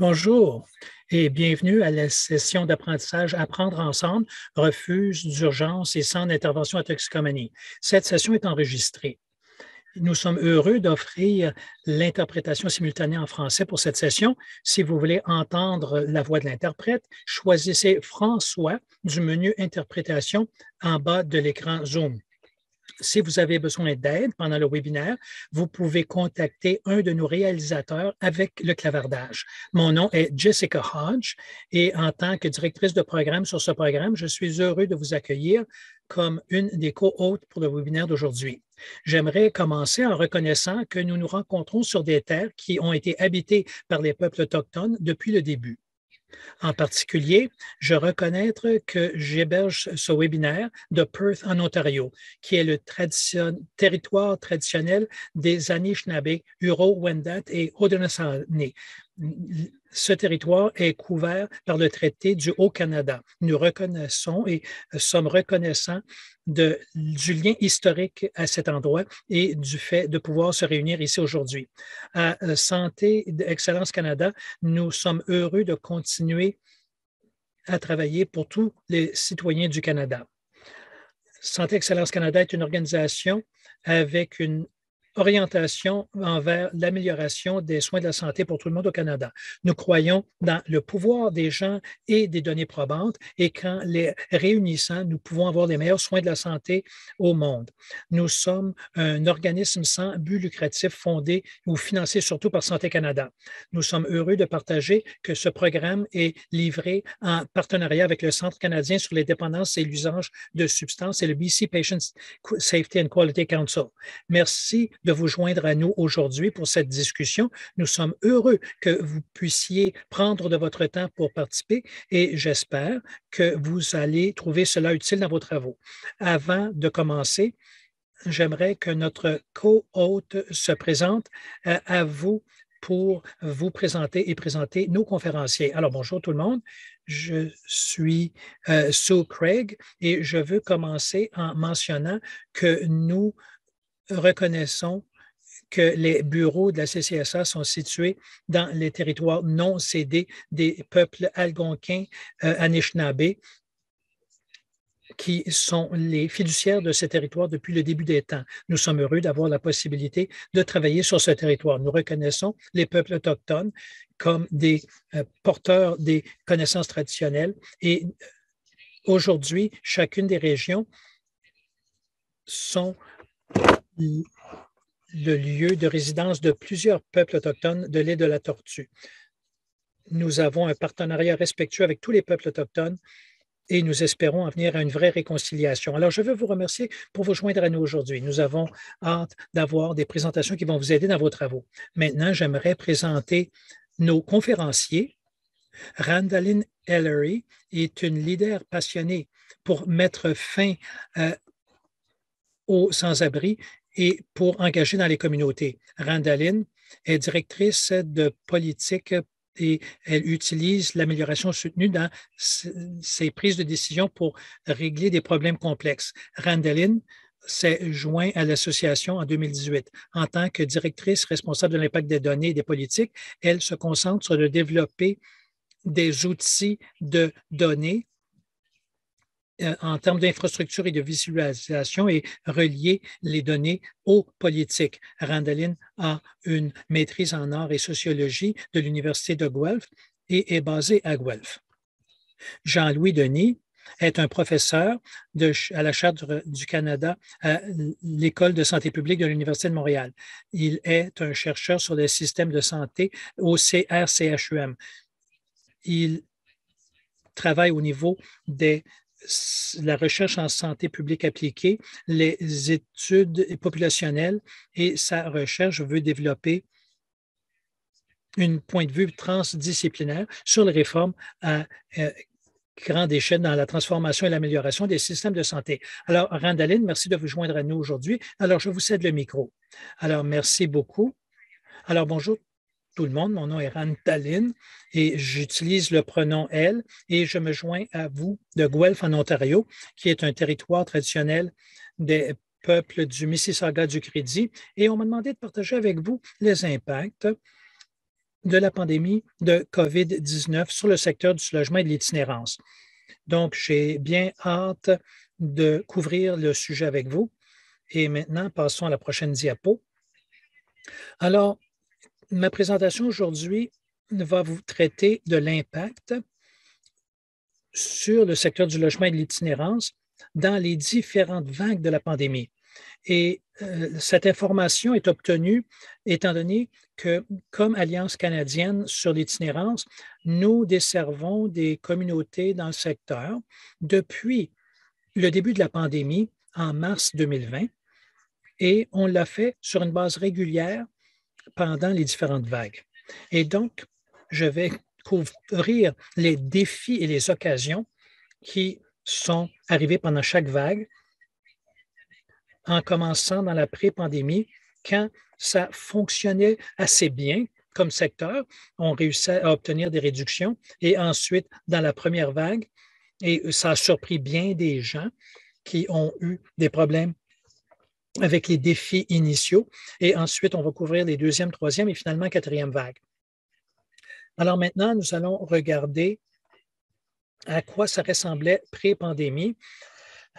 Bonjour et bienvenue à la session d'apprentissage Apprendre ensemble, refuge d'urgence et centre d'intervention à toxicomanie. Cette session est enregistrée. Nous sommes heureux d'offrir l'interprétation simultanée en français pour cette session. Si vous voulez entendre la voix de l'interprète, choisissez François du menu Interprétation en bas de l'écran Zoom. Si vous avez besoin d'aide pendant le webinaire, vous pouvez contacter un de nos réalisateurs avec le clavardage. Mon nom est Jessica Hodge et en tant que directrice de programme sur ce programme, je suis heureux de vous accueillir comme une des co-hôtes pour le webinaire d'aujourd'hui. J'aimerais commencer en reconnaissant que nous nous rencontrons sur des terres qui ont été habitées par les peuples autochtones depuis le début. En particulier, je reconnais que j'héberge ce webinaire de Perth en Ontario, qui est le territoire traditionnel des Anishinaabe, Huro-Wendat et Haudenosaunee. Ce territoire est couvert par le traité du Haut-Canada. Nous reconnaissons et sommes reconnaissants du lien historique à cet endroit et du fait de pouvoir se réunir ici aujourd'hui. À Santé Excellence Canada, nous sommes heureux de continuer à travailler pour tous les citoyens du Canada. Santé Excellence Canada est une organisation avec une orientation envers l'amélioration des soins de la santé pour tout le monde au Canada. Nous croyons dans le pouvoir des gens et des données probantes et qu'en les réunissant, nous pouvons avoir les meilleurs soins de la santé au monde. Nous sommes un organisme sans but lucratif fondé ou financé surtout par Santé Canada. Nous sommes heureux de partager que ce programme est livré en partenariat avec le Centre canadien sur les dépendances et l'usage de substances et le BC Patient Safety and Quality Council. Merci de vous joindre à nous aujourd'hui pour cette discussion. Nous sommes heureux que vous puissiez prendre de votre temps pour participer et j'espère que vous allez trouver cela utile dans vos travaux. Avant de commencer, j'aimerais que notre co-hôte se présente à vous pour vous présenter et présenter nos conférenciers. Alors, bonjour tout le monde. Je suis Sue Craig et je veux commencer en mentionnant que nous reconnaissons que les bureaux de la CCSA sont situés dans les territoires non cédés des peuples algonquins Anishinaabe, qui sont les fiduciaires de ce territoire depuis le début des temps. Nous sommes heureux d'avoir la possibilité de travailler sur ce territoire. Nous reconnaissons les peuples autochtones comme des porteurs des connaissances traditionnelles et aujourd'hui, chacune des régions sont le lieu de résidence de plusieurs peuples autochtones de l'île de la Tortue. Nous avons un partenariat respectueux avec tous les peuples autochtones et nous espérons en venir à une vraie réconciliation. Alors, je veux vous remercier pour vous joindre à nous aujourd'hui. Nous avons hâte d'avoir des présentations qui vont vous aider dans vos travaux. Maintenant, j'aimerais présenter nos conférenciers. Randalyn Ellery est une leader passionnée pour mettre fin aux sans-abri et pour engager dans les communautés. Randalyn est directrice de politique et elle utilise l'amélioration soutenue dans ses prises de décision pour régler des problèmes complexes. Randalyn s'est joint à l'association en 2018. En tant que directrice responsable de l'impact des données et des politiques, elle se concentre sur le développer des outils de données en termes d'infrastructure et de visualisation et relier les données aux politiques. Randalyn a une maîtrise en art et sociologie de l'Université de Guelph et est basée à Guelph. Jean-Louis Denis est un professeur à la Charte du Canada à l'École de santé publique de l'Université de Montréal. Il est un chercheur sur les systèmes de santé au CRCHUM. Il travaille au niveau de la recherche en santé publique appliquée, les études populationnelles et sa recherche veut développer un point de vue transdisciplinaire sur les réformes à grande échelle dans la transformation et l'amélioration des systèmes de santé. Alors, Randalyn, merci de vous joindre à nous aujourd'hui. Alors, je vous cède le micro. Alors, merci beaucoup. Alors, bonjour tout le monde, mon nom est Randalyn et j'utilise le pronom « elle » et je me joins à vous de Guelph en Ontario, qui est un territoire traditionnel des peuples du Mississauga du Crédit et on m'a demandé de partager avec vous les impacts de la pandémie de COVID-19 sur le secteur du logement et de l'itinérance. Donc, j'ai bien hâte de couvrir le sujet avec vous. Et maintenant, passons à la prochaine diapo. Alors, ma présentation aujourd'hui va vous traiter de l'impact sur le secteur du logement et de l'itinérance dans les différentes vagues de la pandémie. Et cette information est obtenue étant donné que, comme Alliance canadienne sur l'itinérance, nous desservons des communautés dans le secteur depuis le début de la pandémie en mars 2020 et on l'a fait sur une base régulière pendant les différentes vagues. Et donc, je vais couvrir les défis et les occasions qui sont arrivés pendant chaque vague, en commençant dans la pré-pandémie, quand ça fonctionnait assez bien comme secteur, on réussit à obtenir des réductions, et ensuite, dans la première vague, et ça a surpris bien des gens qui ont eu des problèmes avec les défis initiaux, et ensuite, on va couvrir les deuxième, troisième et finalement quatrième vagues. Alors maintenant, nous allons regarder à quoi ça ressemblait pré-pandémie.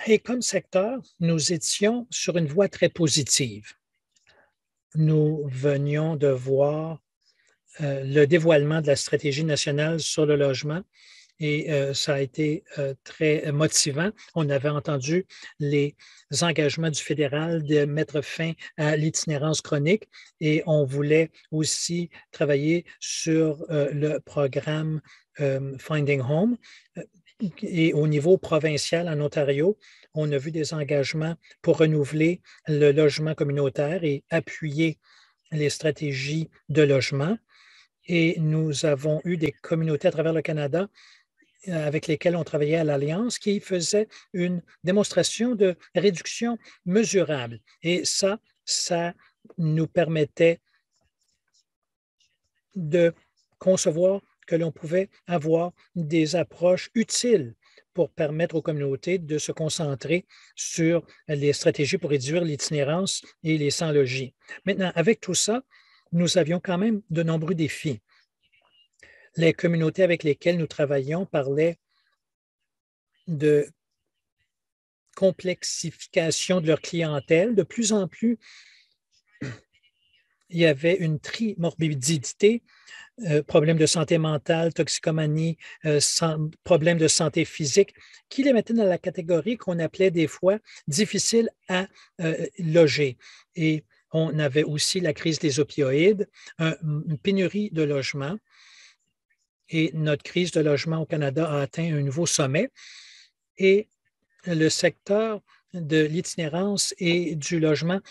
Et comme secteur, nous étions sur une voie très positive. Nous venions de voir le dévoilement de la stratégie nationale sur le logement et ça a été très motivant. On avait entendu les engagements du fédéral de mettre fin à l'itinérance chronique et on voulait aussi travailler sur le programme Finding Home. Et au niveau provincial en Ontario, on a vu des engagements pour renouveler le logement communautaire et appuyer les stratégies de logement. Et nous avons eu des communautés à travers le Canada avec lesquelles on travaillait à l'Alliance qui faisaient une démonstration de réduction mesurable. Et ça nous permettait de concevoir que l'on pouvait avoir des approches utiles pour permettre aux communautés de se concentrer sur les stratégies pour réduire l'itinérance et les sans-logis. Maintenant, avec tout ça, nous avions quand même de nombreux défis. Les communautés avec lesquelles nous travaillions parlaient de complexification de leur clientèle. De plus en plus, il y avait une trimorbidité, problèmes de santé mentale, toxicomanie, problèmes de santé physique, qui les mettaient dans la catégorie qu'on appelait des fois difficile à loger. Et on avait aussi la crise des opioïdes, une pénurie de logements. Et notre crise de logement au Canada a atteint un nouveau sommet. Et le secteur de l'itinérance et du logement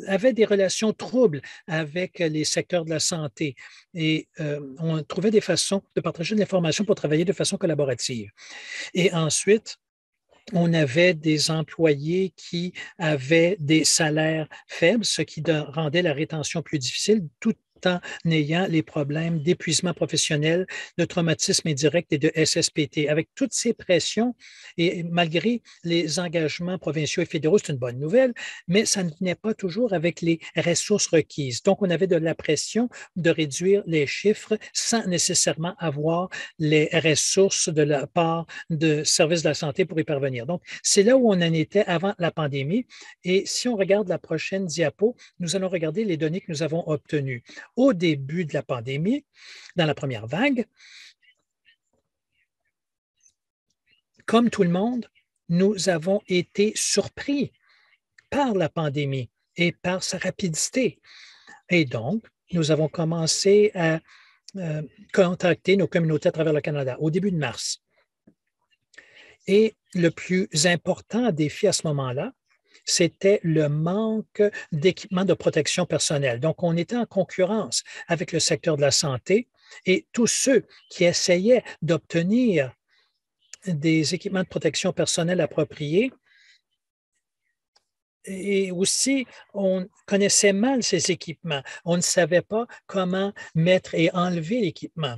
avait des relations troubles avec les secteurs de la santé et on trouvait des façons de partager de l'information pour travailler de façon collaborative. Et ensuite, on avait des employés qui avaient des salaires faibles, ce qui rendait la rétention plus difficile, tout en ayant les problèmes d'épuisement professionnel, de traumatisme indirect et de SSPT. Avec toutes ces pressions, et malgré les engagements provinciaux et fédéraux, c'est une bonne nouvelle, mais ça ne venait pas toujours avec les ressources requises. Donc, on avait de la pression de réduire les chiffres sans nécessairement avoir les ressources de la part de services de la santé pour y parvenir. Donc, c'est là où on en était avant la pandémie. Et si on regarde la prochaine diapo, nous allons regarder les données que nous avons obtenues. Au début de la pandémie, dans la première vague, comme tout le monde, nous avons été surpris par la pandémie et par sa rapidité. Et donc, nous avons commencé à contacter nos communautés à travers le Canada au début de mars. Et le plus important défi à ce moment-là, c'était le manque d'équipements de protection personnelle. Donc, on était en concurrence avec le secteur de la santé et tous ceux qui essayaient d'obtenir des équipements de protection personnelle appropriés. Et aussi, on connaissait mal ces équipements. On ne savait pas comment mettre et enlever l'équipement.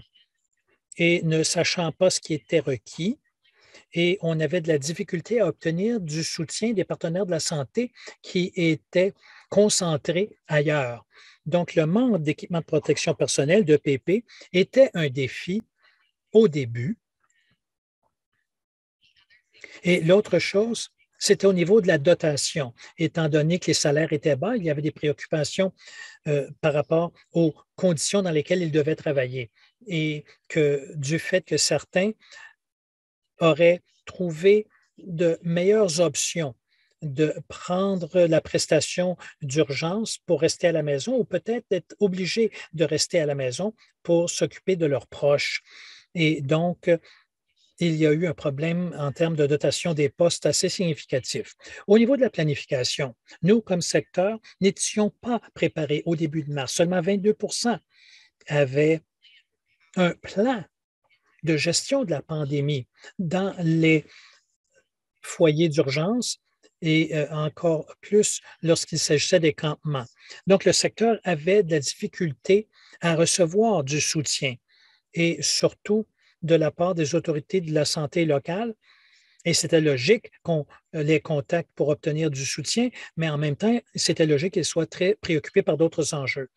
Et ne sachant pas ce qui était requis, et on avait de la difficulté à obtenir du soutien des partenaires de la santé qui étaient concentrés ailleurs. Donc, le manque d'équipement de protection personnelle, de PP, était un défi au début. Et l'autre chose, c'était au niveau de la dotation. Étant donné que les salaires étaient bas, il y avait des préoccupations par rapport aux conditions dans lesquelles ils devaient travailler. Et que du fait que certains auraient trouvé de meilleures options de prendre la prestation d'urgence pour rester à la maison ou peut-être être obligés de rester à la maison pour s'occuper de leurs proches. Et donc, il y a eu un problème en termes de dotation des postes assez significatif. Au niveau de la planification, nous, comme secteur, n'étions pas préparés au début de mars. Seulement 22 avaient un plan de gestion de la pandémie dans les foyers d'urgence et encore plus lorsqu'il s'agissait des campements. Donc, le secteur avait de la difficulté à recevoir du soutien et surtout de la part des autorités de la santé locale. Et c'était logique qu'on les contacte pour obtenir du soutien, mais en même temps, c'était logique qu'ils soient très préoccupés par d'autres enjeux.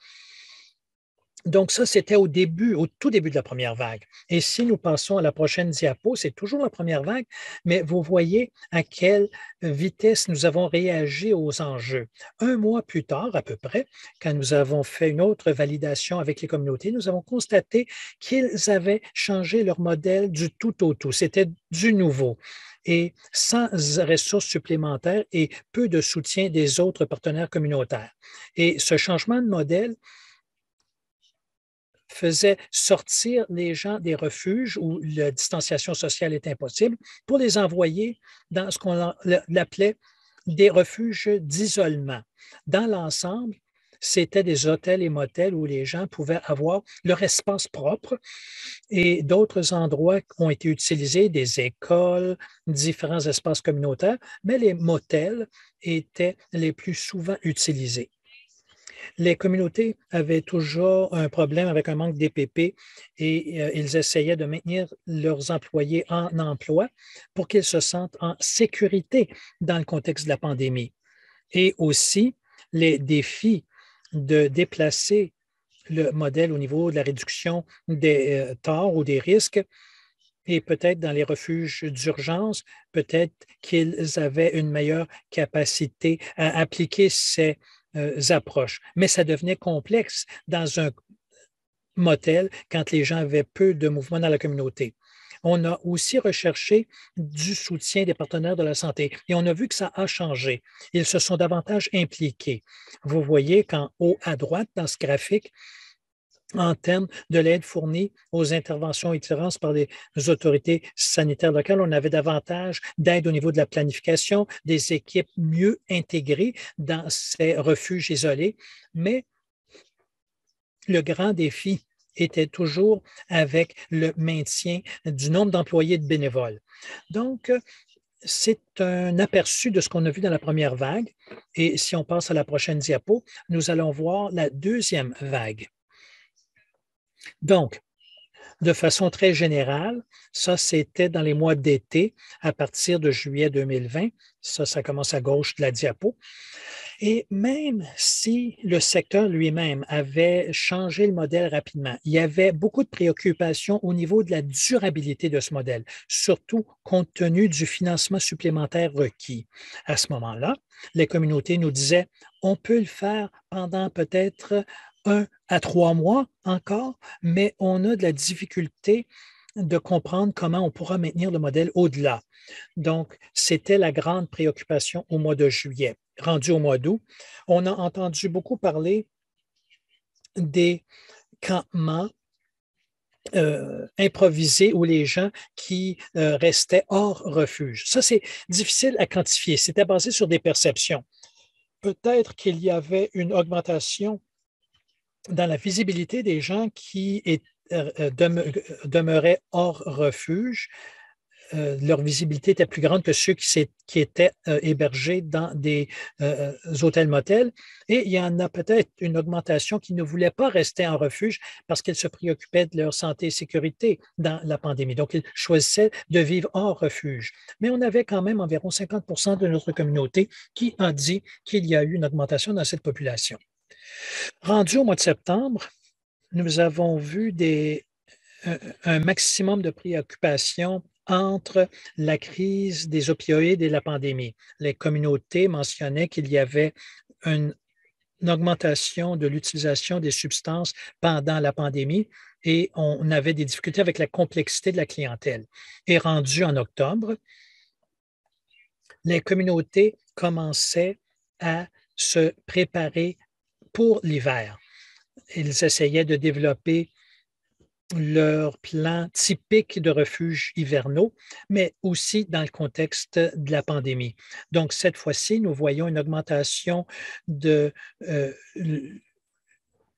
Donc, ça, c'était au début, au tout début de la première vague. Et si nous passons à la prochaine diapo, c'est toujours la première vague, mais vous voyez à quelle vitesse nous avons réagi aux enjeux. Un mois plus tard, à peu près, quand nous avons fait une autre validation avec les communautés, nous avons constaté qu'ils avaient changé leur modèle du tout au tout. C'était du nouveau et sans ressources supplémentaires et peu de soutien des autres partenaires communautaires. Et ce changement de modèle faisait sortir les gens des refuges où la distanciation sociale est impossible pour les envoyer dans ce qu'on appelait des refuges d'isolement. Dans l'ensemble, c'était des hôtels et motels où les gens pouvaient avoir leur espace propre et d'autres endroits ont été utilisés, des écoles, différents espaces communautaires, mais les motels étaient les plus souvent utilisés. Les communautés avaient toujours un problème avec un manque d'EPP et ils essayaient de maintenir leurs employés en emploi pour qu'ils se sentent en sécurité dans le contexte de la pandémie. Et aussi, les défis de déplacer le modèle au niveau de la réduction des torts ou des risques et peut-être dans les refuges d'urgence, peut-être qu'ils avaient une meilleure capacité à appliquer ces approches. Mais ça devenait complexe dans un motel quand les gens avaient peu de mouvement dans la communauté. On a aussi recherché du soutien des partenaires de la santé et on a vu que ça a changé. Ils se sont davantage impliqués. Vous voyez qu'en haut à droite, dans ce graphique, en termes de l'aide fournie aux interventions itinérantes par les autorités sanitaires locales. On avait davantage d'aide au niveau de la planification, des équipes mieux intégrées dans ces refuges isolés, mais le grand défi était toujours avec le maintien du nombre d'employés et de bénévoles. Donc, c'est un aperçu de ce qu'on a vu dans la première vague. Et si on passe à la prochaine diapo, nous allons voir la deuxième vague. Donc, de façon très générale, ça, c'était dans les mois d'été, à partir de juillet 2020. Ça commence à gauche de la diapo. Et même si le secteur lui-même avait changé le modèle rapidement, il y avait beaucoup de préoccupations au niveau de la durabilité de ce modèle, surtout compte tenu du financement supplémentaire requis. À ce moment-là, les communautés nous disaient, on peut le faire pendant peut-être 1 à 3 mois encore, mais on a de la difficulté de comprendre comment on pourra maintenir le modèle au-delà. Donc, c'était la grande préoccupation au mois de juillet. Rendu au mois d'août, on a entendu beaucoup parler des campements improvisés où les gens qui restaient hors refuge. Ça, c'est difficile à quantifier. C'était basé sur des perceptions. Peut-être qu'il y avait une augmentation dans la visibilité des gens qui demeuraient hors refuge. Leur visibilité était plus grande que ceux qui étaient hébergés dans des hôtels-motels. Et il y en a peut-être une augmentation qui ne voulait pas rester en refuge parce qu'ils se préoccupaient de leur santé et sécurité dans la pandémie. Donc, ils choisissaient de vivre hors refuge. Mais on avait quand même environ 50 de notre communauté qui a dit qu'il y a eu une augmentation dans cette population. Rendu au mois de septembre, nous avons vu un maximum de préoccupation entre la crise des opioïdes et la pandémie. Les communautés mentionnaient qu'il y avait une augmentation de l'utilisation des substances pendant la pandémie et on avait des difficultés avec la complexité de la clientèle. Et rendu en octobre, les communautés commençaient à se préparer pour l'hiver. Ils essayaient de développer leur plan typique de refuges hivernaux, mais aussi dans le contexte de la pandémie. Donc, cette fois-ci, nous voyons une augmentation de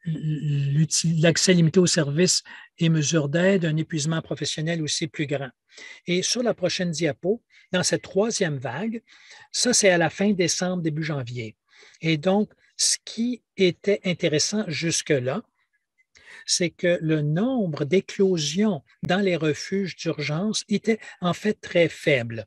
l'accès limité aux services et mesures d'aide, un épuisement professionnel aussi plus grand. Et sur la prochaine diapo, dans cette troisième vague, ça, c'est à la fin décembre, début janvier. Et donc, ce qui était intéressant jusque-là, c'est que le nombre d'éclosions dans les refuges d'urgence était en fait très faible.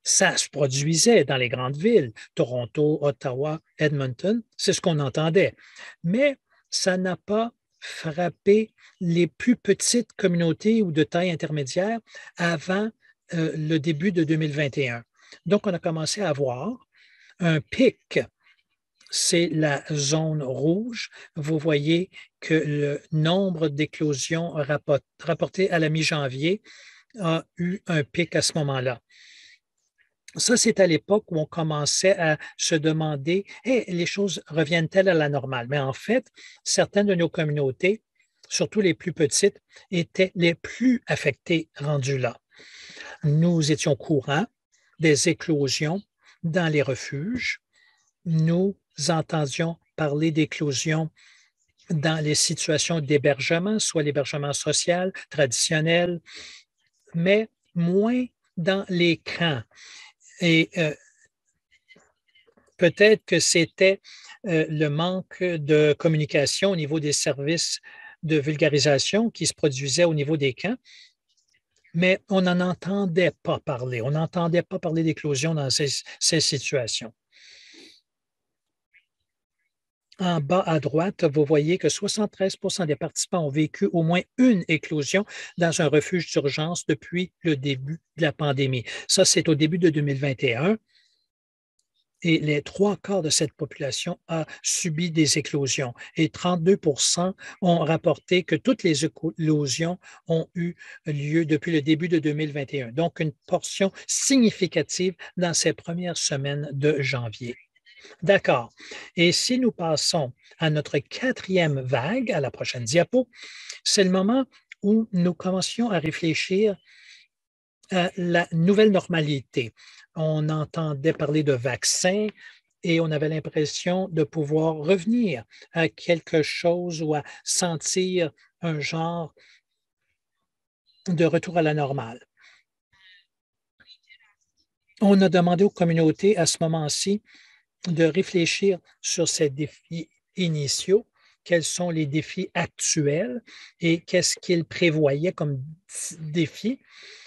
Ça se produisait dans les grandes villes, Toronto, Ottawa, Edmonton, c'est ce qu'on entendait. Mais ça n'a pas frappé les plus petites communautés ou de taille intermédiaire avant le début de 2021. Donc, on a commencé à avoir un pic, c'est la zone rouge. Vous voyez que le nombre d'éclosions rapportées à la mi-janvier a eu un pic à ce moment-là. Ça, c'est à l'époque où on commençait à se demander, hey, les choses reviennent-elles à la normale? Mais en fait, certaines de nos communautés, surtout les plus petites, étaient les plus affectées rendues là. Nous étions courants des éclosions dans les refuges. Nous entendions parler d'éclosions dans les situations d'hébergement, soit l'hébergement social, traditionnel, mais moins dans les camps. Et peut-être que c'était le manque de communication au niveau des services de vulgarisation qui se produisait au niveau des camps, mais on n'en entendait pas parler. On n'entendait pas parler d'éclosion dans ces situations. En bas à droite, vous voyez que 73 des participants ont vécu au moins une éclosion dans un refuge d'urgence depuis le début de la pandémie. Ça, c'est au début de 2021. Et les trois quarts de cette population a subi des éclosions. Et 32 ont rapporté que toutes les éclosions ont eu lieu depuis le début de 2021. Donc, une portion significative dans ces premières semaines de janvier. D'accord. Et si nous passons à notre quatrième vague, à la prochaine diapo, c'est le moment où nous commencions à réfléchir à la nouvelle normalité. On entendait parler de vaccins et on avait l'impression de pouvoir revenir à quelque chose ou à sentir un genre de retour à la normale. On a demandé aux communautés à ce moment-ci de réfléchir sur ces défis initiaux, quels sont les défis actuels et qu'est-ce qu'ils prévoyaient comme défis.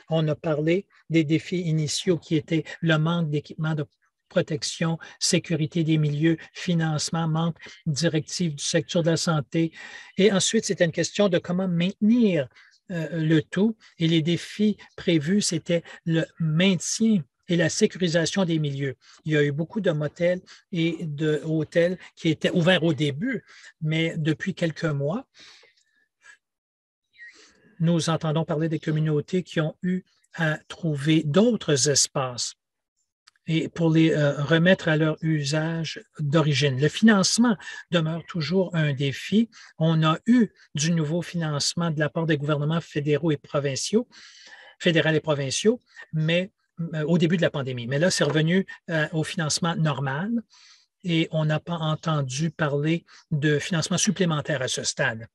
On a parlé des défis initiaux qui étaient le manque d'équipement de protection, sécurité des milieux, financement, manque directive du secteur de la santé. Et ensuite, c'était une question de comment maintenir le tout. Et les défis prévus, c'était le maintien et la sécurisation des milieux. Il y a eu beaucoup de motels et d'hôtels qui étaient ouverts au début, mais depuis quelques mois, nous entendons parler des communautés qui ont eu à trouver d'autres espaces et pour les remettre à leur usage d'origine. Le financement demeure toujours un défi. On a eu du nouveau financement de la part des gouvernements fédéraux et provinciaux, fédéral et provinciaux, mais au début de la pandémie. Mais là, c'est revenu au financement normal et on n'a pas entendu parler de financement supplémentaire à ce stade.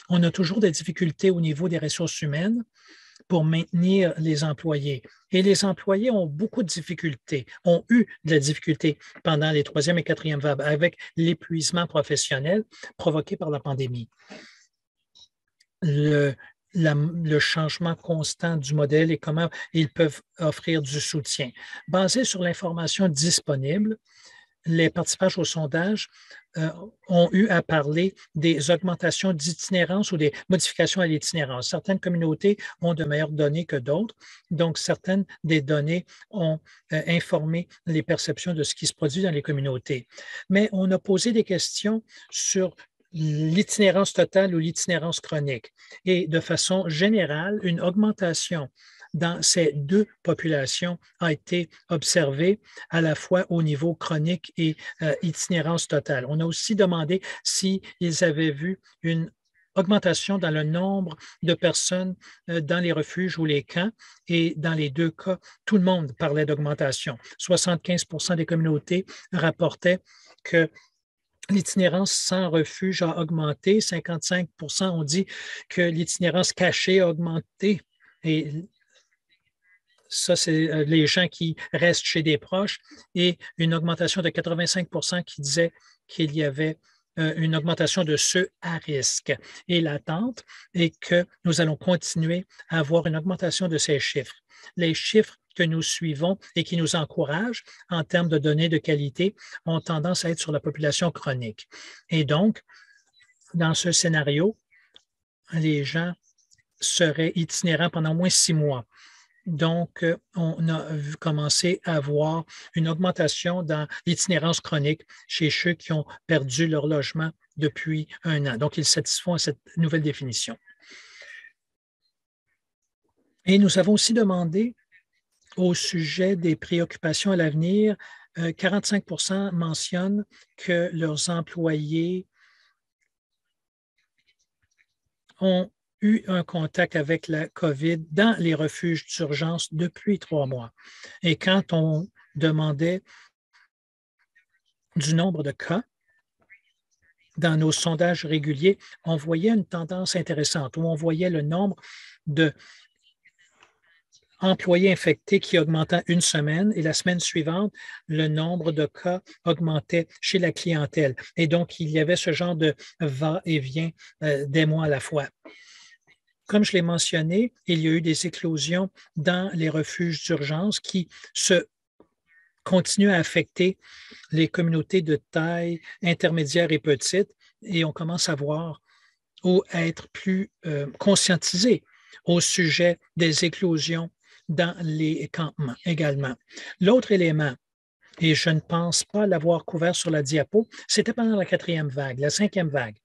On a toujours des difficultés au niveau des ressources humaines pour maintenir les employés. Et les employés ont beaucoup de difficultés, ont eu de la difficulté pendant les troisième et quatrième vagues avec l'épuisement professionnel provoqué par la pandémie. Le changement constant du modèle et comment ils peuvent offrir du soutien. Basé sur l'information disponible, les participants au sondage ont eu à parler des augmentations d'itinérance ou des modifications à l'itinérance. Certaines communautés ont de meilleures données que d'autres. Donc, certaines des données ont informé les perceptions de ce qui se produit dans les communautés. Mais on a posé des questions sur l'itinérance totale ou l'itinérance chronique. Et de façon générale, une augmentation dans ces deux populations a été observée à la fois au niveau chronique et itinérance totale. On a aussi demandé s'ils avaient vu une augmentation dans le nombre de personnes dans les refuges ou les camps. Et dans les deux cas, tout le monde parlait d'augmentation. 75 des communautés rapportaient que l'itinérance sans refuge a augmenté. 55 ont dit que l'itinérance cachée a augmenté. Et ça, c'est les gens qui restent chez des proches. Et une augmentation de 85 qui disait qu'il y avait une augmentation de ceux à risque. Et l'attente est que nous allons continuer à avoir une augmentation de ces chiffres. Les chiffres que nous suivons et qui nous encouragent en termes de données de qualité ont tendance à être sur la population chronique. Et donc, dans ce scénario, les gens seraient itinérants pendant au moins 6 mois. Donc, on a commencé à voir une augmentation dans l'itinérance chronique chez ceux qui ont perdu leur logement depuis 1 an. Donc, ils satisfont à cette nouvelle définition. Et nous avons aussi demandé au sujet des préoccupations à l'avenir, 45 mentionnent que leurs employés ont eu un contact avec la COVID dans les refuges d'urgence depuis 3 mois. Et quand on demandait du nombre de cas dans nos sondages réguliers, on voyait une tendance intéressante où on voyait le nombre de employés infectés qui augmentait une semaine et la semaine suivante, le nombre de cas augmentait chez la clientèle. Et donc, il y avait ce genre de va-et-vient des mois à la fois. Comme je l'ai mentionné, il y a eu des éclosions dans les refuges d'urgence qui continuent à affecter les communautés de taille intermédiaire et petite et on commence à voir ou à être plus conscientisé au sujet des éclosions dans les campements également. L'autre élément, et je ne pense pas l'avoir couvert sur la diapo, c'était pendant la 4e vague, la 5e vague.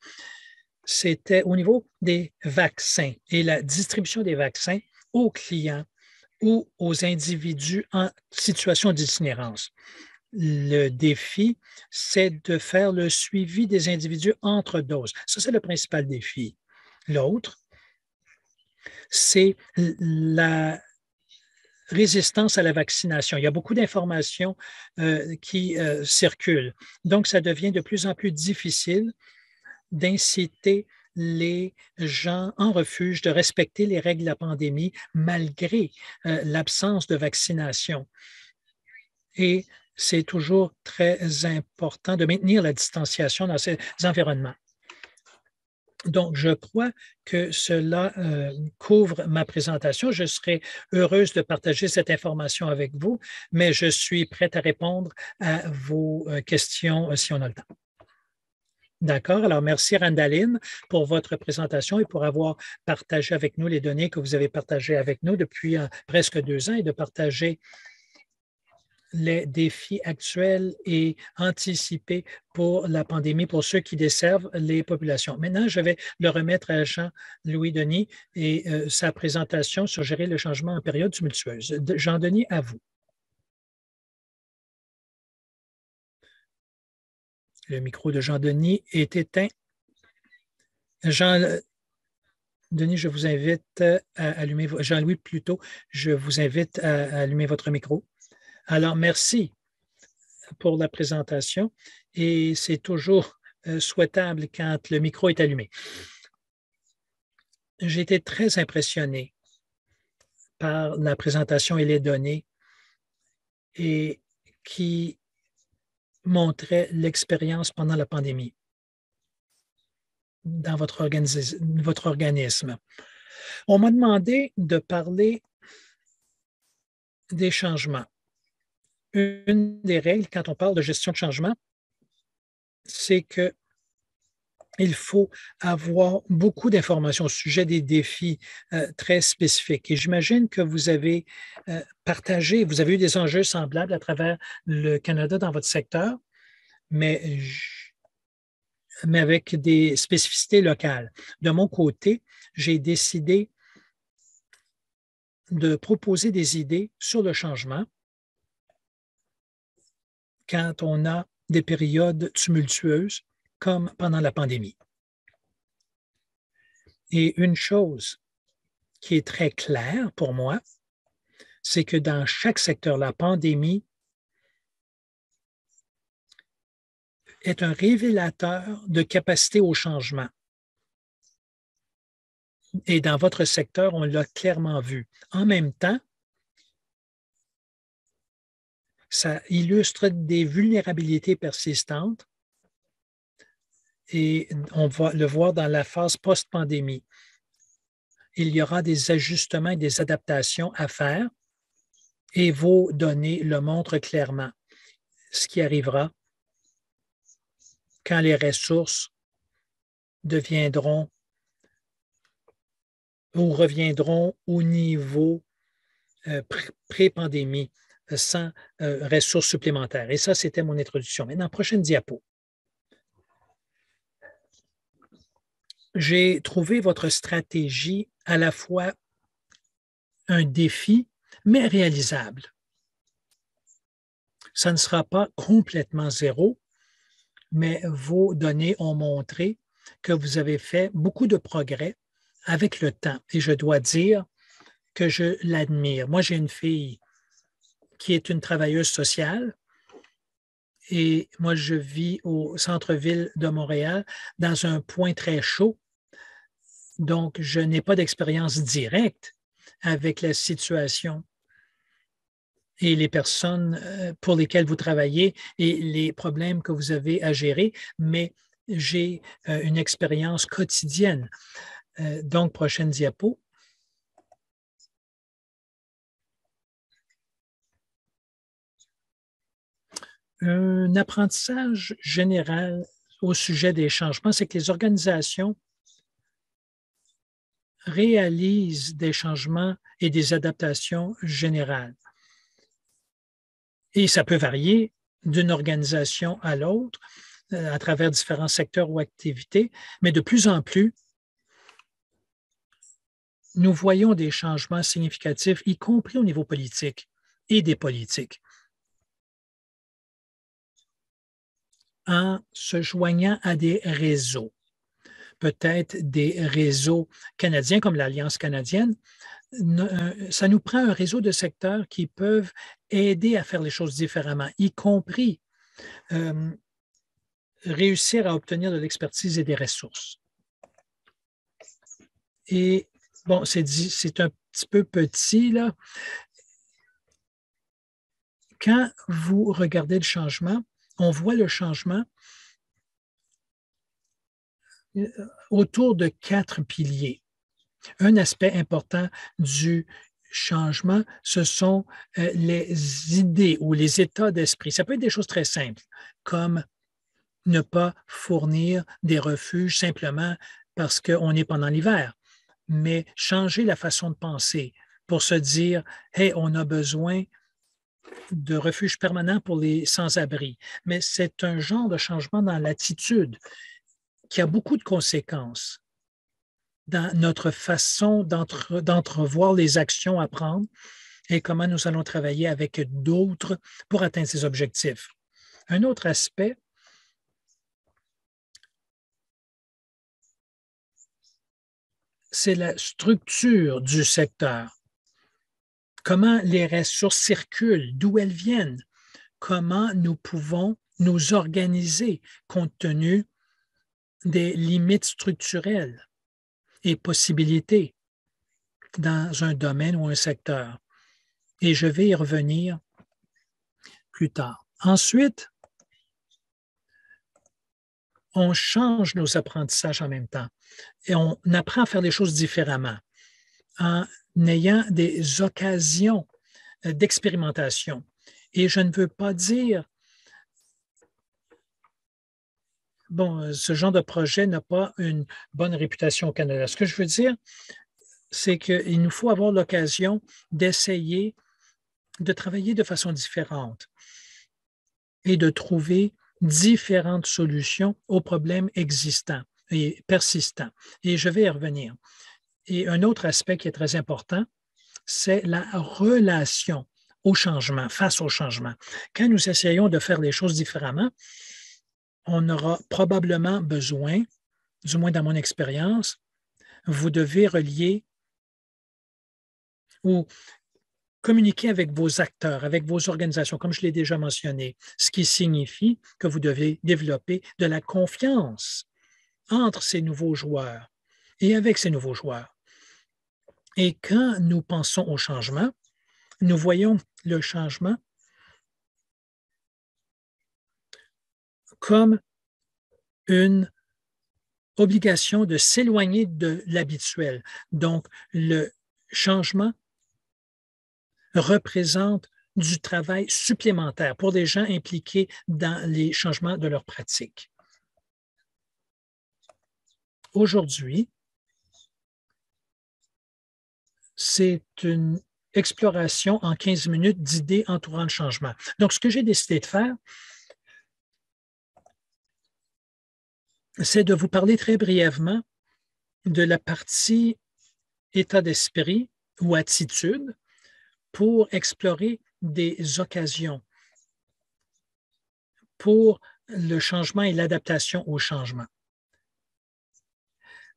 C'était au niveau des vaccins et la distribution des vaccins aux clients ou aux individus en situation d'itinérance. Le défi, c'est de faire le suivi des individus entre doses. Ça, c'est le principal défi. L'autre, c'est la résistance à la vaccination. Il y a beaucoup d'informations qui circulent. Donc, ça devient de plus en plus difficile d'inciter les gens en refuge de respecter les règles de la pandémie malgré l'absence de vaccination. Et c'est toujours très important de maintenir la distanciation dans ces environnements. Donc, je crois que cela couvre ma présentation. Je serai heureuse de partager cette information avec vous, mais je suis prête à répondre à vos questions si on a le temps. D'accord. Alors, merci Randaline pour votre présentation et pour avoir partagé avec nous les données que vous avez partagées avec nous depuis presque 2 ans et de partager les défis actuels et anticipés pour la pandémie pour ceux qui desservent les populations. Maintenant, je vais le remettre à Jean-Louis Denis et sa présentation sur gérer le changement en période tumultueuse. Jean-Denis, à vous. Le micro de Jean-Denis est éteint. Jean-Denis, je vous invite à allumer, Jean-Louis plutôt, je vous invite à allumer votre micro. Alors, merci pour la présentation et c'est toujours souhaitable quand le micro est allumé. J'ai été très impressionné par la présentation et les données et qui montraient l'expérience pendant la pandémie dans votre organisme. On m'a demandé de parler des changements. Une des règles quand on parle de gestion de changement, c'est que il faut avoir beaucoup d'informations au sujet des défis très spécifiques. Et j'imagine que vous avez partagé, vous avez eu des enjeux semblables à travers le Canada dans votre secteur, mais, mais avec des spécificités locales. De mon côté, j'ai décidé de proposer des idées sur le changement quand on a des périodes tumultueuses comme pendant la pandémie. Et une chose qui est très claire pour moi, c'est que dans chaque secteur, la pandémie est un révélateur de capacité au changement. Et dans votre secteur, on l'a clairement vu. En même temps, ça illustre des vulnérabilités persistantes et on va le voir dans la phase post-pandémie. Il y aura des ajustements et des adaptations à faire et vos données le montrent clairement. Ce qui arrivera quand les ressources deviendront ou reviendront au niveau pré-pandémie sans ressources supplémentaires. Et ça, c'était mon introduction. Maintenant, prochaine diapo. J'ai trouvé votre stratégie à la fois un défi, mais réalisable. Ça ne sera pas complètement zéro, mais vos données ont montré que vous avez fait beaucoup de progrès avec le temps. Et je dois dire que je l'admire. Moi, j'ai une fille qui est une travailleuse sociale et moi, je vis au centre-ville de Montréal dans un point très chaud. Donc, je n'ai pas d'expérience directe avec la situation et les personnes pour lesquelles vous travaillez et les problèmes que vous avez à gérer, mais j'ai une expérience quotidienne. Donc, prochaine diapo. Un apprentissage général au sujet des changements, c'est que les organisations réalisent des changements et des adaptations générales. Et ça peut varier d'une organisation à l'autre à travers différents secteurs ou activités, mais de plus en plus, nous voyons des changements significatifs, y compris au niveau politique et des politiques, en se joignant à des réseaux, peut-être des réseaux canadiens comme l'Alliance canadienne. Ça nous prend un réseau de secteurs qui peuvent aider à faire les choses différemment, y compris réussir à obtenir de l'expertise et des ressources. Et bon, c'est un petit peu petit, là. Quand vous regardez le changement, on voit le changement autour de 4 piliers. Un aspect important du changement, ce sont les idées ou les états d'esprit. Ça peut être des choses très simples, comme ne pas fournir des refuges simplement parce qu'on est pendant l'hiver, mais changer la façon de penser pour se dire, hey, on a besoin de refuges permanents pour les sans-abri. Mais c'est un genre de changement dans l'attitude qui a beaucoup de conséquences dans notre façon d'entrevoir les actions à prendre et comment nous allons travailler avec d'autres pour atteindre ces objectifs. Un autre aspect, c'est la structure du secteur. Comment les ressources circulent, d'où elles viennent, comment nous pouvons nous organiser compte tenu des limites structurelles et possibilités dans un domaine ou un secteur. Et je vais y revenir plus tard. Ensuite, on change nos apprentissages en même temps et on apprend à faire les choses différemment en ayant des occasions d'expérimentation. Et je ne veux pas dire bon, ce genre de projet n'a pas une bonne réputation au Canada. Ce que je veux dire, c'est qu'il nous faut avoir l'occasion d'essayer de travailler de façon différente et de trouver différentes solutions aux problèmes existants et persistants. Et je vais y revenir. Et un autre aspect qui est très important, c'est la relation au changement, face au changement. Quand nous essayons de faire les choses différemment, on aura probablement besoin, du moins dans mon expérience, vous devez relier ou communiquer avec vos acteurs, avec vos organisations, comme je l'ai déjà mentionné, ce qui signifie que vous devez développer de la confiance entre ces nouveaux joueurs et avec ces nouveaux joueurs. Et quand nous pensons au changement, nous voyons le changement comme une obligation de s'éloigner de l'habituel. Donc, le changement représente du travail supplémentaire pour des gens impliqués dans les changements de leurs pratiques. Aujourd'hui, c'est une exploration en 15 minutes d'idées entourant le changement. Donc, ce que j'ai décidé de faire, c'est de vous parler très brièvement de la partie état d'esprit ou attitude pour explorer des occasions pour le changement et l'adaptation au changement.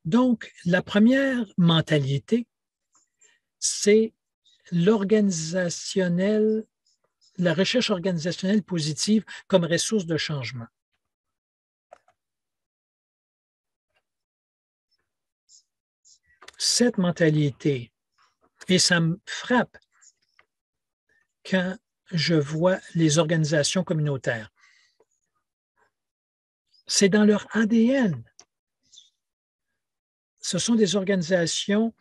Donc, la première mentalité, c'est l'organisationnel, la recherche organisationnelle positive comme ressource de changement. Cette mentalité, et ça me frappe quand je vois les organisations communautaires, c'est dans leur ADN. Ce sont des organisations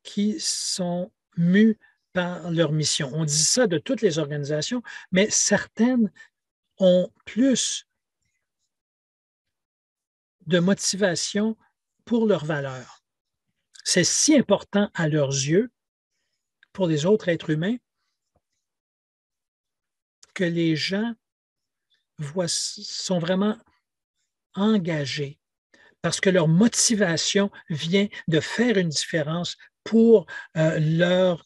qui sont mues par leur mission. On dit ça de toutes les organisations, mais certaines ont plus de motivation pour leurs valeurs. C'est si important à leurs yeux pour les autres êtres humains que les gens sont vraiment engagés parce que leur motivation vient de faire une différence pour leurs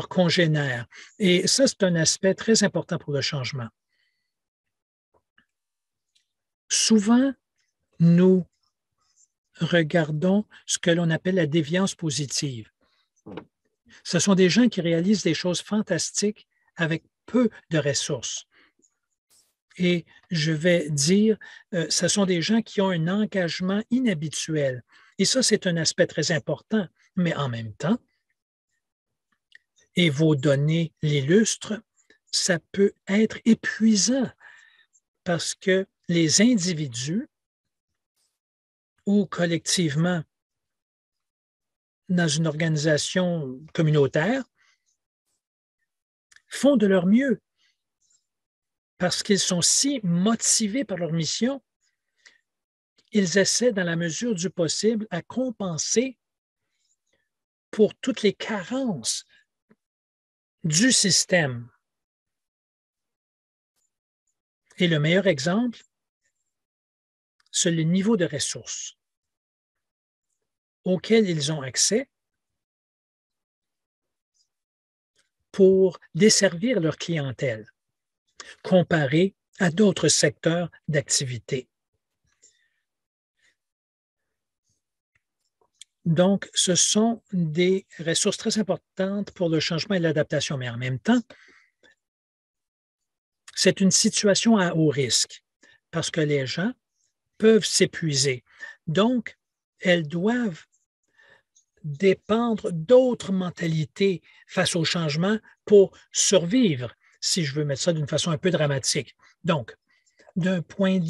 congénères. Et ça, c'est un aspect très important pour le changement. Souvent, nous regardons ce que l'on appelle la déviance positive. Ce sont des gens qui réalisent des choses fantastiques avec peu de ressources. Et je vais dire, ce sont des gens qui ont un engagement inhabituel. Et ça, c'est un aspect très important. Mais en même temps, et vos données l'illustrent, ça peut être épuisant parce que les individus ou collectivement dans une organisation communautaire font de leur mieux parce qu'ils sont si motivés par leur mission, ils essaient, dans la mesure du possible, à compenser pour toutes les carences du système. Et le meilleur exemple, c'est le niveau de ressources auxquelles ils ont accès pour desservir leur clientèle, comparé à d'autres secteurs d'activité. Donc, ce sont des ressources très importantes pour le changement et l'adaptation, mais en même temps, c'est une situation à haut risque parce que les gens peuvent s'épuiser. Donc, elles doivent dépendre d'autres mentalités face au changement pour survivre, si je veux mettre ça d'une façon un peu dramatique. Donc, d'un point de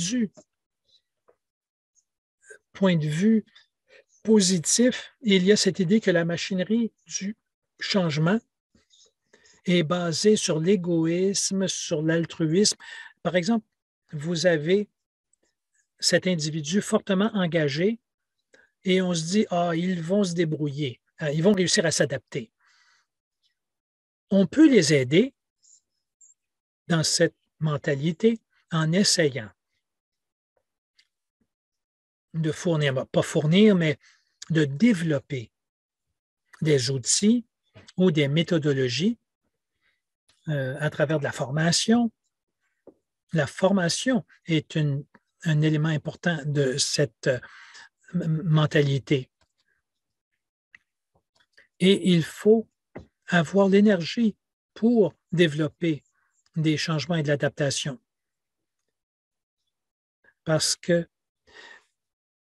vue positif, il y a cette idée que la machinerie du changement est basée sur l'égoïsme, sur l'altruisme. Par exemple, vous avez cet individu fortement engagé et on se dit, ah, ils vont se débrouiller, ils vont réussir à s'adapter. On peut les aider dans cette mentalité en essayant de fournir, pas fournir, mais de développer des outils ou des méthodologies à travers de la formation. La formation est un élément important de cette mentalité. Et il faut avoir l'énergie pour développer des changements et de l'adaptation. Parce que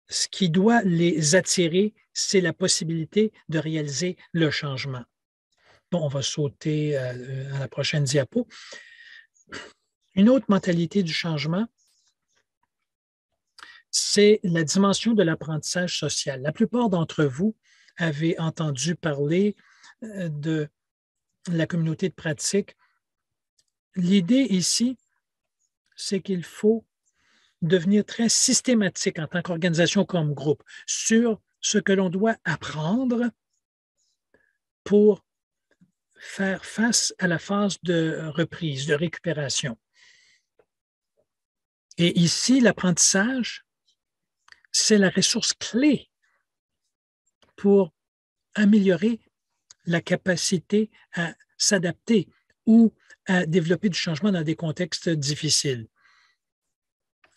ce qui doit les attirer, c'est la possibilité de réaliser le changement. Bon, on va sauter à la prochaine diapo. Une autre mentalité du changement, c'est la dimension de l'apprentissage social. La plupart d'entre vous avez entendu parler de la communauté de pratique. L'idée ici, c'est qu'il faut devenir très systématique en tant qu'organisation comme groupe sur ce que l'on doit apprendre pour faire face à la phase de reprise, de récupération. Et ici, l'apprentissage, c'est la ressource clé pour améliorer la capacité à s'adapter ou à développer du changement dans des contextes difficiles.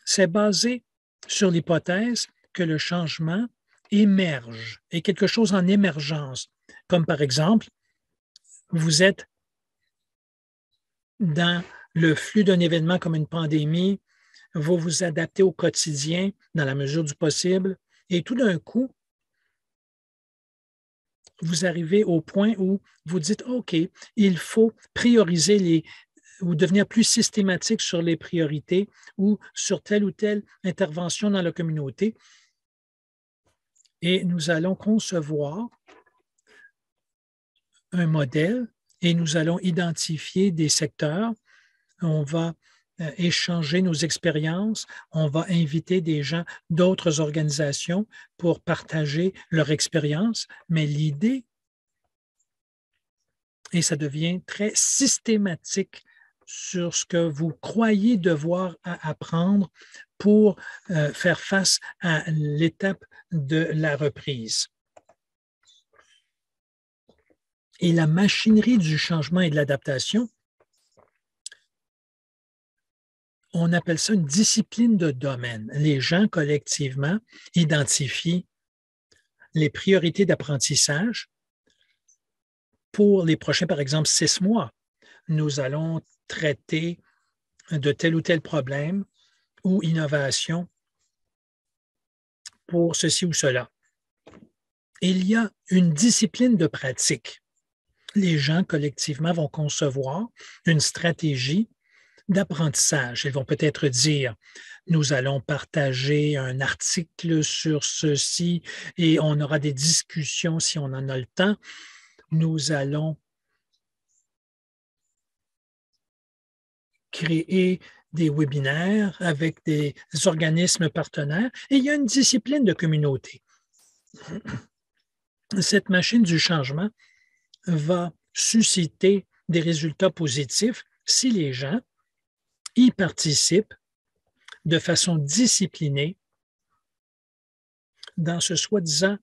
C'est basé sur l'hypothèse que le changement émerge, est quelque chose en émergence, comme par exemple, vous êtes dans le flux d'un événement comme une pandémie, vous vous adaptez au quotidien dans la mesure du possible, et tout d'un coup, vous arrivez au point où vous dites, OK, il faut prioriser ou devenir plus systématique sur les priorités ou sur telle ou telle intervention dans la communauté. Et nous allons concevoir un modèle et nous allons identifier des secteurs. On va échanger nos expériences. On va inviter des gens d'autres organisations pour partager leur expérience. Mais l'idée, et ça devient très systématique sur ce que vous croyez devoir apprendre pour faire face à l'étape de la reprise. Et la machinerie du changement et de l'adaptation, on appelle ça une discipline de domaine. Les gens collectivement identifient les priorités d'apprentissage pour les prochains, par exemple, 6 mois. Nous allons traiter de tel ou tel problème ou innovation pour ceci ou cela. Il y a une discipline de pratique. Les gens collectivement vont concevoir une stratégie d'apprentissage. Ils vont peut-être dire, nous allons partager un article sur ceci et on aura des discussions si on en a le temps. Nous allons créer des webinaires avec des organismes partenaires et il y a une discipline de communauté. Cette machine du changement va susciter des résultats positifs si les gens y participent de façon disciplinée dans ce soi-disant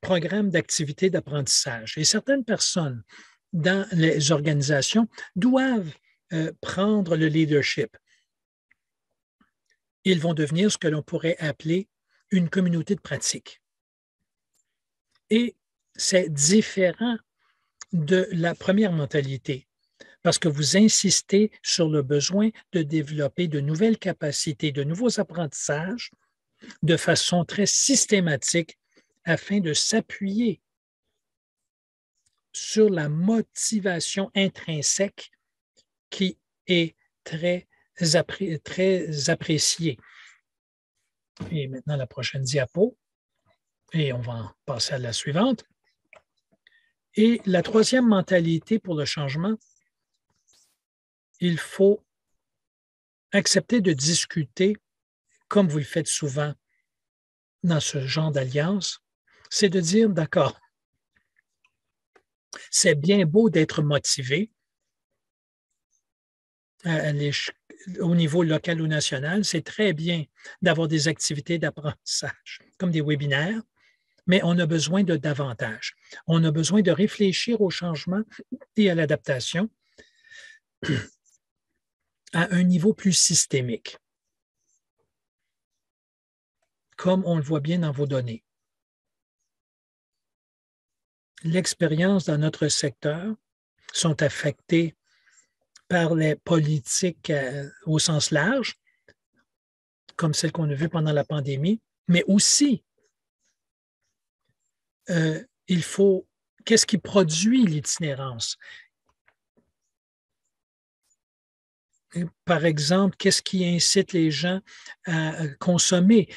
programme d'activité d'apprentissage. Et certaines personnes dans les organisations doivent prendre le leadership. Ils vont devenir ce que l'on pourrait appeler une communauté de pratique. Et c'est différent de la première mentalité, parce que vous insistez sur le besoin de développer de nouvelles capacités, de nouveaux apprentissages de façon très systématique afin de s'appuyer sur la motivation intrinsèque qui est très appréciée. Et maintenant, la prochaine diapo, et on va en passer à la suivante. Et la troisième mentalité pour le changement, il faut accepter de discuter, comme vous le faites souvent dans ce genre d'alliance, c'est de dire, d'accord, c'est bien beau d'être motivé au niveau local ou national, c'est très bien d'avoir des activités d'apprentissage, comme des webinaires, mais on a besoin de davantage. On a besoin de réfléchir au changement et à l'adaptation à un niveau plus systémique, comme on le voit bien dans vos données. L'expérience dans notre secteur sont affectées par les politiques au sens large, comme celles qu'on a vues pendant la pandémie, mais aussi, qu'est-ce qui produit l'itinérance? Par exemple, qu'est-ce qui incite les gens à consommer?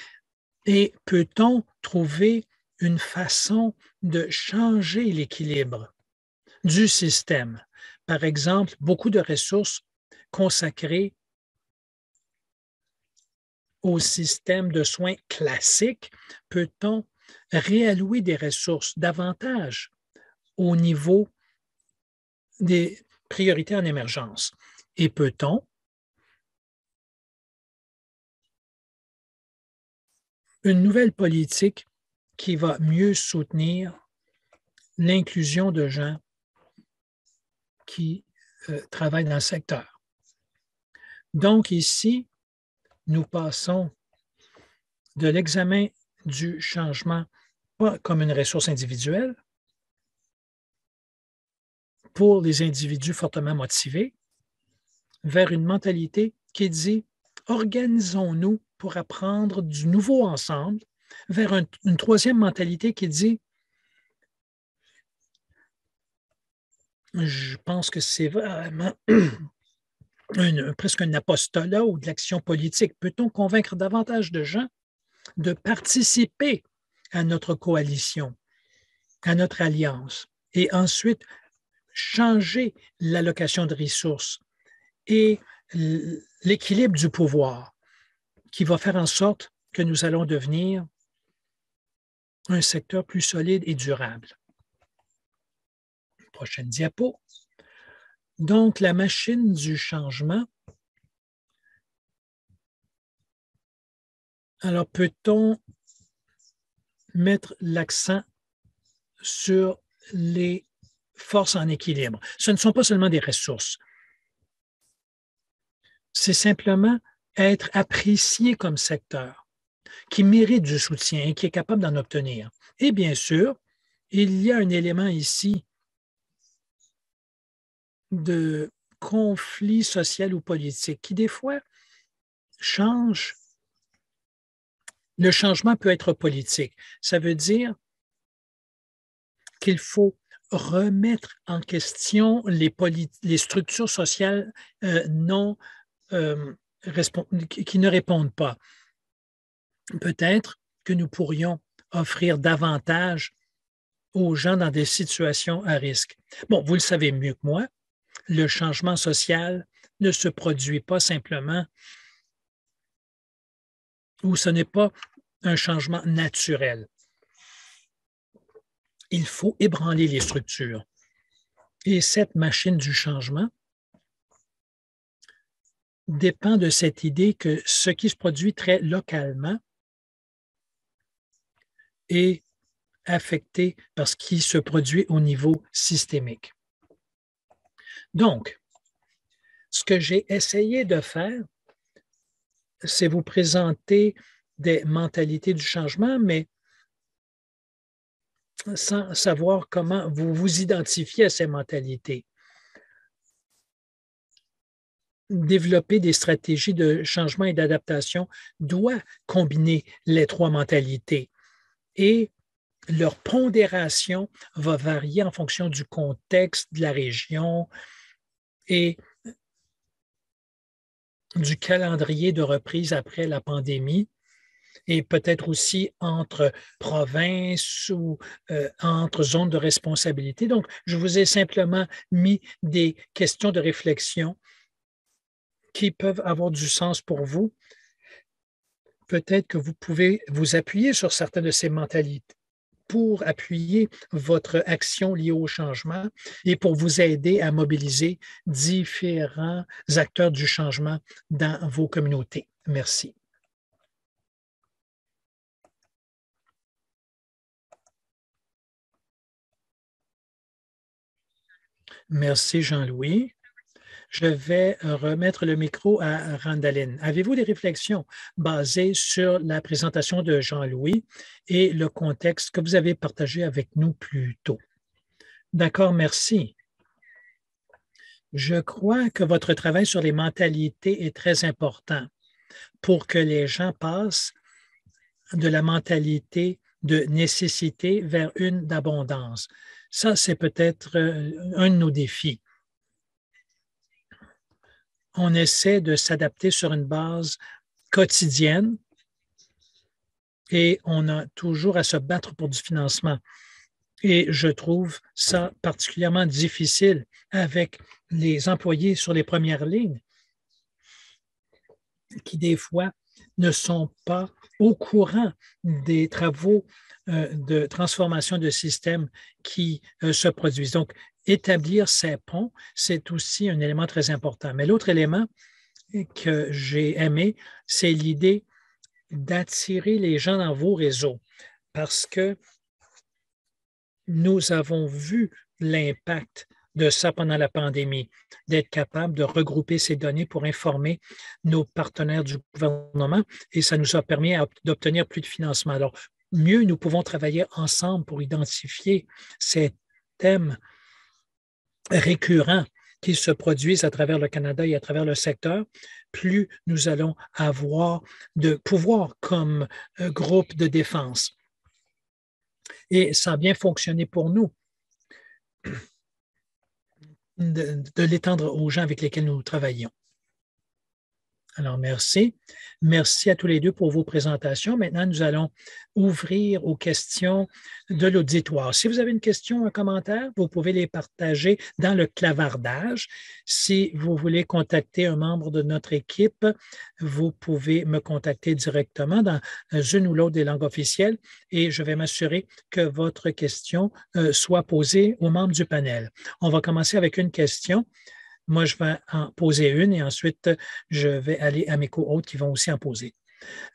Et peut-on trouver une façon de changer l'équilibre du système? Par exemple, beaucoup de ressources consacrées au système de soins classique, peut-on réallouer des ressources davantage au niveau des priorités en émergence? Et peut-on une nouvelle politique qui va mieux soutenir l'inclusion de gens qui travaillent dans le secteur? Donc ici, nous passons de l'examen du changement, pas comme une ressource individuelle, pour les individus fortement motivés, vers une mentalité qui dit organisons-nous pour apprendre du nouveau ensemble, vers une troisième mentalité qui dit je pense que c'est vraiment presque un apostolat ou de l'action politique. Peut-on convaincre davantage de gens de participer à notre coalition, à notre alliance, et ensuite changer l'allocation de ressources et l'équilibre du pouvoir qui va faire en sorte que nous allons devenir un secteur plus solide et durable. Prochaine diapo. Donc, la machine du changement. Alors, peut-on mettre l'accent sur les forces en équilibre? Ce ne sont pas seulement des ressources. C'est simplement être apprécié comme secteur qui mérite du soutien et qui est capable d'en obtenir. Et bien sûr, il y a un élément ici de conflit social ou politique qui, des fois, change. Le changement peut être politique. Ça veut dire qu'il faut remettre en question les structures sociales qui ne répondent pas. Peut-être que nous pourrions offrir davantage aux gens dans des situations à risque. Bon, vous le savez mieux que moi, le changement social ne se produit pas simplement ou ce n'est pas un changement naturel. Il faut ébranler les structures. Et cette machine du changement dépend de cette idée que ce qui se produit très localement est affecté par ce qui se produit au niveau systémique. Donc, ce que j'ai essayé de faire, c'est vous présenter des mentalités du changement, mais sans savoir comment vous vous identifiez à ces mentalités. Développer des stratégies de changement et d'adaptation doit combiner les trois mentalités et leur pondération va varier en fonction du contexte, de la région et du calendrier de reprise après la pandémie et peut-être aussi entre provinces ou entre zones de responsabilité. Donc, je vous ai simplement mis des questions de réflexion qui peuvent avoir du sens pour vous. Peut-être que vous pouvez vous appuyer sur certaines de ces mentalités pour appuyer votre action liée au changement et pour vous aider à mobiliser différents acteurs du changement dans vos communautés. Merci. Merci, Jean-Louis. Je vais remettre le micro à Randaline. Avez-vous des réflexions basées sur la présentation de Jean-Louis et le contexte que vous avez partagé avec nous plus tôt? D'accord, merci. Je crois que votre travail sur les mentalités est très important pour que les gens passent de la mentalité de nécessité vers une d'abondance. Ça, c'est peut-être un de nos défis. On essaie de s'adapter sur une base quotidienne et on a toujours à se battre pour du financement. Et je trouve ça particulièrement difficile avec les employés sur les premières lignes qui, des fois, ne sont pas au courant des travaux de transformation de système qui se produisent. Donc, établir ces ponts, c'est aussi un élément très important. Mais l'autre élément que j'ai aimé, c'est l'idée d'attirer les gens dans vos réseaux parce que nous avons vu l'impact de ça pendant la pandémie, d'être capable de regrouper ces données pour informer nos partenaires du gouvernement et ça nous a permis d'obtenir plus de financement. Alors, mieux nous pouvons travailler ensemble pour identifier ces thèmes récurrents qui se produisent à travers le Canada et à travers le secteur, plus nous allons avoir de pouvoir comme groupe de défense. Et ça a bien fonctionné pour nous de l'étendre aux gens avec lesquels nous travaillons. Alors, merci. Merci à tous les deux pour vos présentations. Maintenant, nous allons ouvrir aux questions de l'auditoire. Si vous avez une question, un commentaire, vous pouvez les partager dans le clavardage. Si vous voulez contacter un membre de notre équipe, vous pouvez me contacter directement dans une ou l'autre des langues officielles et je vais m'assurer que votre question soit posée aux membres du panel. On va commencer avec une question. Moi, je vais en poser une et ensuite, je vais aller à mes co-hôtes qui vont aussi en poser.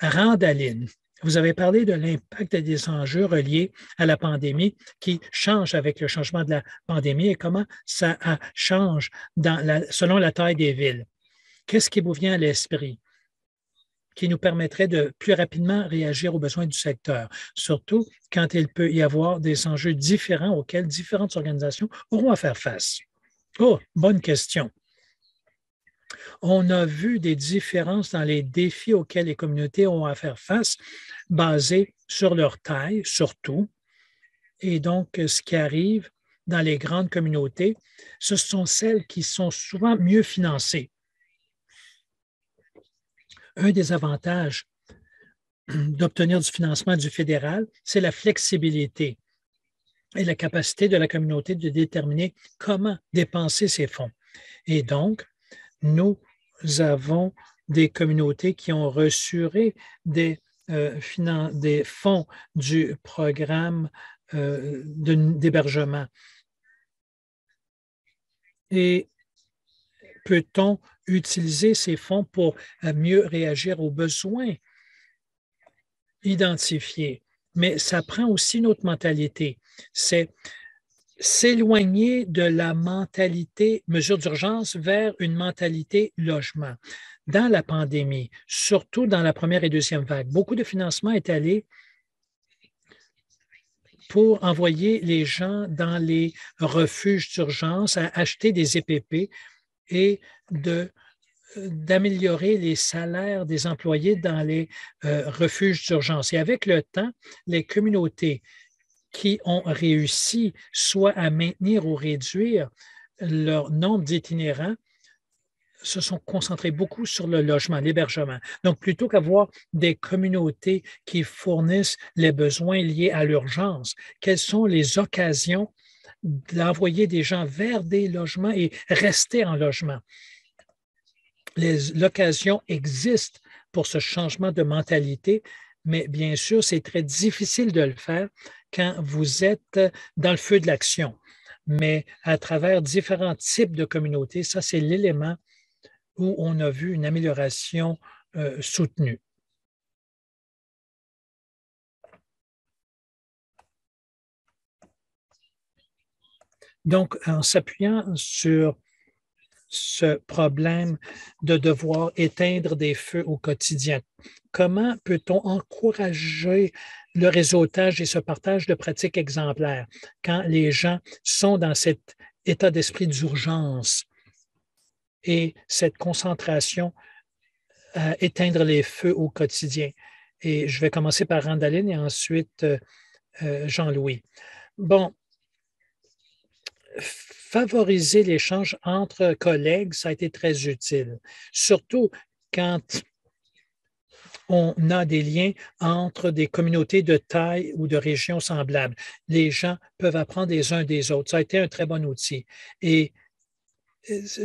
Randaline, vous avez parlé de l'impact des enjeux reliés à la pandémie qui changent avec le changement de la pandémie et comment ça change selon la taille des villes. Qu'est-ce qui vous vient à l'esprit qui nous permettrait de plus rapidement réagir aux besoins du secteur, surtout quand il peut y avoir des enjeux différents auxquels différentes organisations auront à faire face? Oh, bonne question. On a vu des différences dans les défis auxquels les communautés ont à faire face, basés sur leur taille surtout. Et donc, ce qui arrive dans les grandes communautés, ce sont celles qui sont souvent mieux financées. Un des avantages d'obtenir du financement du fédéral, c'est la flexibilité et la capacité de la communauté de déterminer comment dépenser ces fonds. Et donc, nous avons des communautés qui ont reçu des fonds du programme d'hébergement. Et peut-on utiliser ces fonds pour mieux réagir aux besoins identifiés? Mais ça prend aussi une autre mentalité. C'est s'éloigner de la mentalité mesure d'urgence vers une mentalité logement. Dans la pandémie, surtout dans la première et deuxième vague, beaucoup de financement est allé pour envoyer les gens dans les refuges d'urgence à acheter des EPP et d'améliorer les salaires des employés dans les refuges d'urgence. Et avec le temps, les communautés qui ont réussi soit à maintenir ou réduire leur nombre d'itinérants se sont concentrés beaucoup sur le logement, l'hébergement. Donc, plutôt qu'avoir des communautés qui fournissent les besoins liés à l'urgence, quelles sont les occasions d'envoyer des gens vers des logements et rester en logement? L'occasion existe pour ce changement de mentalité, mais bien sûr, c'est très difficile de le faire quand vous êtes dans le feu de l'action. Mais à travers différents types de communautés, ça, c'est l'élément où on a vu une amélioration soutenue. Donc, en s'appuyant sur ce problème de devoir éteindre des feux au quotidien, comment peut-on encourager le réseautage et ce partage de pratiques exemplaires quand les gens sont dans cet état d'esprit d'urgence et cette concentration à éteindre les feux au quotidien? Et je vais commencer par Randaline et ensuite Jean-Louis. Bon, favoriser l'échange entre collègues, ça a été très utile, surtout quand on a des liens entre des communautés de taille ou de régions semblables. Les gens peuvent apprendre les uns des autres. Ça a été un très bon outil. Et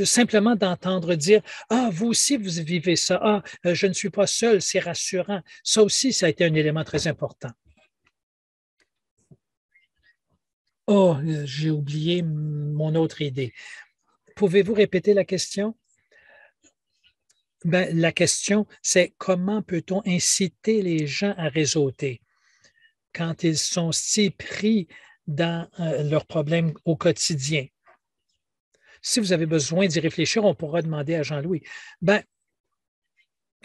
simplement d'entendre dire, ah, vous aussi, vous vivez ça. Ah, je ne suis pas seul, c'est rassurant. Ça aussi, ça a été un élément très important. Oh, j'ai oublié mon autre idée. Pouvez-vous répéter la question? Ben, la question, c'est comment peut-on inciter les gens à réseauter quand ils sont si pris dans leurs problèmes au quotidien? Si vous avez besoin d'y réfléchir, on pourra demander à Jean-Louis. Ben,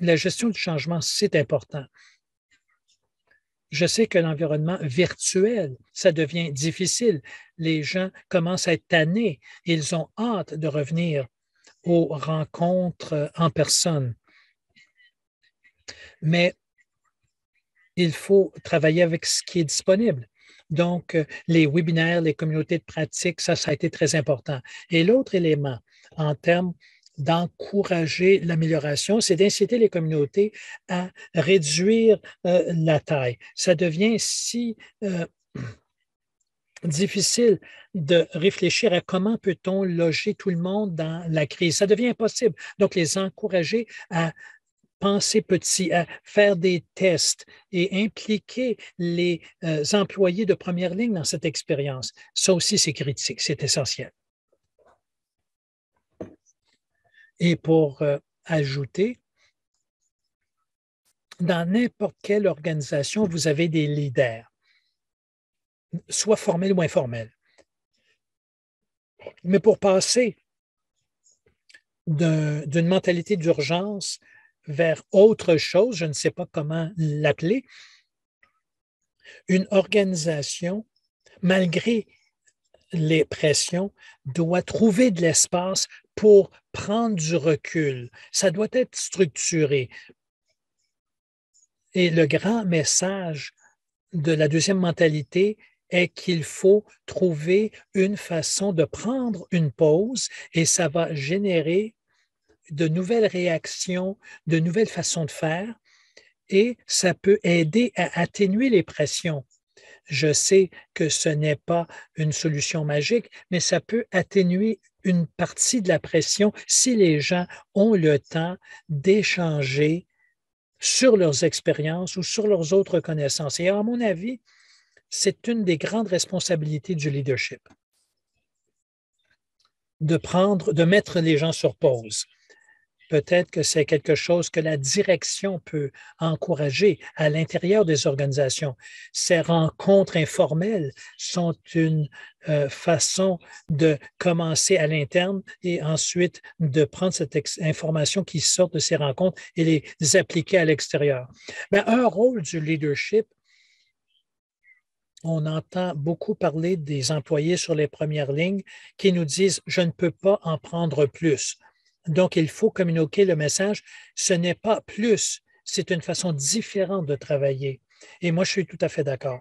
la gestion du changement, c'est important. Je sais que l'environnement virtuel, ça devient difficile. Les gens commencent à être tannés. Ils ont hâte de revenir aux rencontres en personne. Mais il faut travailler avec ce qui est disponible. Donc, les webinaires, les communautés de pratique, ça a été très important. Et l'autre élément, en termes d'encourager l'amélioration, c'est d'inciter les communautés à réduire la taille. Ça devient si difficile de réfléchir à comment peut-on loger tout le monde dans la crise. Ça devient impossible. Donc, les encourager à penser petit, à faire des tests et impliquer les employés de première ligne dans cette expérience. Ça aussi, c'est critique, c'est essentiel. Et pour ajouter, dans n'importe quelle organisation, vous avez des leaders, soit formels ou informels. Mais pour passer d'une mentalité d'urgence vers autre chose, je ne sais pas comment l'appeler, une organisation, malgré les pressions, doit trouver de l'espace pour prendre du recul. Ça doit être structuré. Et le grand message de la deuxième mentalité est qu'il faut trouver une façon de prendre une pause et ça va générer de nouvelles réactions, de nouvelles façons de faire et ça peut aider à atténuer les pressions. Je sais que ce n'est pas une solution magique, mais ça peut atténuer une partie de la pression si les gens ont le temps d'échanger sur leurs expériences ou sur leurs autres connaissances. Et à mon avis, c'est une des grandes responsabilités du leadership, de mettre les gens sur pause. Peut-être que c'est quelque chose que la direction peut encourager à l'intérieur des organisations. Ces rencontres informelles sont une façon de commencer à l'interne et ensuite de prendre cette information qui sort de ces rencontres et les appliquer à l'extérieur. Mais un rôle du leadership, on entend beaucoup parler des employés sur les premières lignes qui nous disent, je ne peux pas en prendre plus. Donc, il faut communiquer le message. Ce n'est pas plus, c'est une façon différente de travailler. Et moi, je suis tout à fait d'accord.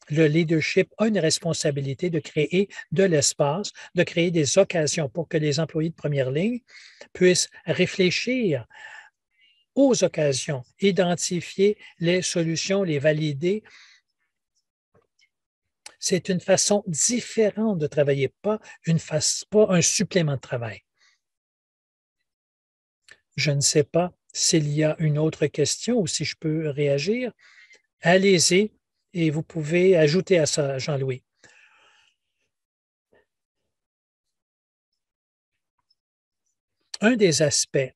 Le leadership a une responsabilité de créer de l'espace, de créer des occasions pour que les employés de première ligne puissent réfléchir aux occasions, identifier les solutions, les valider. C'est une façon différente de travailler, pas un supplément de travail. Je ne sais pas s'il y a une autre question ou si je peux réagir. Allez-y et vous pouvez ajouter à ça, Jean-Louis. Un des aspects,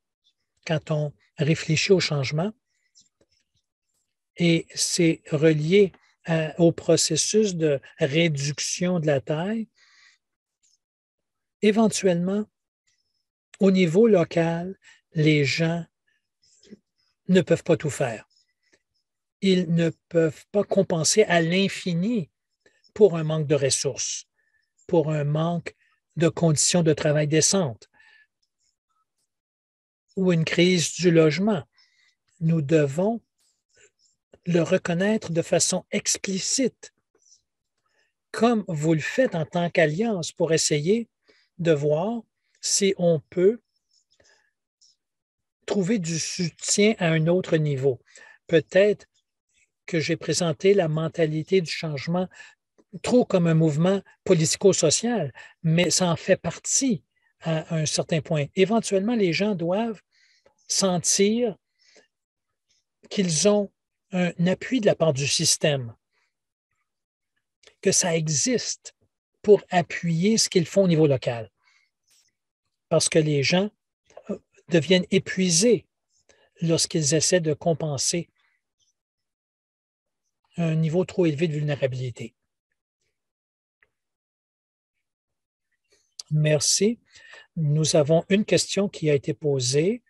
quand on réfléchit au changement, et c'est relié au processus de réduction de la taille, éventuellement, au niveau local, les gens ne peuvent pas tout faire. Ils ne peuvent pas compenser à l'infini pour un manque de ressources, pour un manque de conditions de travail décentes ou une crise du logement. Nous devons le reconnaître de façon explicite, comme vous le faites en tant qu'alliance pour essayer de voir si on peut trouver du soutien à un autre niveau. Peut-être que j'ai présenté la mentalité du changement trop comme un mouvement politico-social, mais ça en fait partie à un certain point. Éventuellement, les gens doivent sentir qu'ils ont un appui de la part du système, que ça existe pour appuyer ce qu'ils font au niveau local. Parce que les gens deviennent épuisés lorsqu'ils essaient de compenser un niveau trop élevé de vulnérabilité. Merci. Nous avons une question qui a été posée.